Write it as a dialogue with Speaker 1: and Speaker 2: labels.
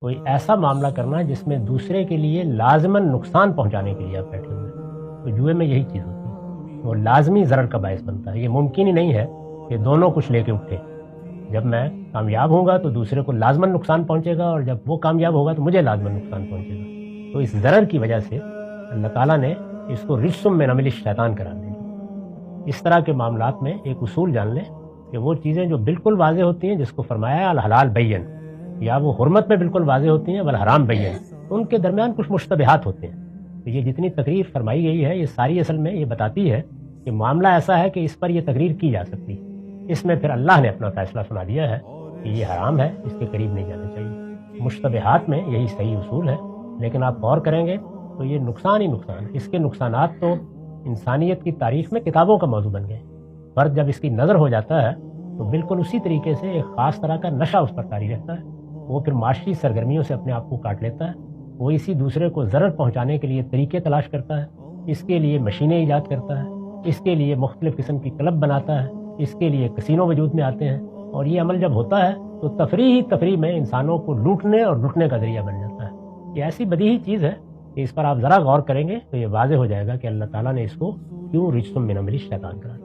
Speaker 1: کوئی ایسا معاملہ کرنا جس میں دوسرے کے لیے لازماً نقصان پہنچانے کے لیے آپ بیٹھے ہوئے ہیں، تو جوئے میں یہی چیز ہوتی ہے، وہ لازمی ضرر کا باعث بنتا ہے۔ یہ ممکن ہی نہیں ہے کہ دونوں کچھ لے کے اٹھے، جب میں کامیاب ہوں گا تو دوسرے کو لازماً نقصان پہنچے گا، اور جب وہ کامیاب ہوگا تو مجھے لازماً نقصان پہنچے گا۔ تو اس ضرر کی وجہ سے اللہ تعالیٰ نے اس کو رجسم من عمل الشیطان قرار دیا۔ اس طرح کے معاملات میں ایک اصول جان لیں کہ وہ چیزیں جو بالکل واضح ہوتی ہیں، جس کو فرمایا ہے الحلال بین، یا وہ حرمت میں بالکل واضح ہوتی ہیں والحرام بین، ان کے درمیان کچھ مشتبہات ہوتے ہیں۔ تو یہ جتنی تقریر فرمائی گئی ہے، یہ ساری اصل میں یہ بتاتی ہے کہ معاملہ ایسا ہے کہ اس پر یہ تقریر کی جا سکتی ہے۔ اس میں پھر اللہ نے اپنا فیصلہ سنا دیا ہے کہ یہ حرام ہے، اس کے قریب نہیں جانا چاہیے۔ مشتبہات میں یہی صحیح اصول ہے، لیکن آپ غور کریں گے تو یہ نقصان ہی نقصان، اس کے نقصانات تو انسانیت کی تاریخ میں کتابوں کا موضوع بن گئے۔ فرد جب اس کی نظر ہو جاتا ہے تو بالکل اسی طریقے سے ایک خاص طرح کا نشہ اس پر طاری رہتا ہے، وہ پھر معاشی سرگرمیوں سے اپنے آپ کو کاٹ لیتا ہے، وہ اسی دوسرے کو ضرر پہنچانے کے لیے طریقے تلاش کرتا ہے، اس کے لیے مشینیں ایجاد کرتا ہے، اس کے لیے مختلف قسم کی کلب بناتا ہے، اس کے لیے کسینو وجود میں آتے ہیں، اور یہ عمل جب ہوتا ہے تو تفریح ہی تفریح میں انسانوں کو لوٹنے اور لٹنے کا ذریعہ بن جاتا ہے۔ یہ ایسی بدیہی چیز ہے کہ اس پر آپ ذرا غور کریں گے تو یہ واضح ہو جائے گا کہ اللہ تعالیٰ نے اس کو کیوں رجسم من عمل الشیطان قرار دیا۔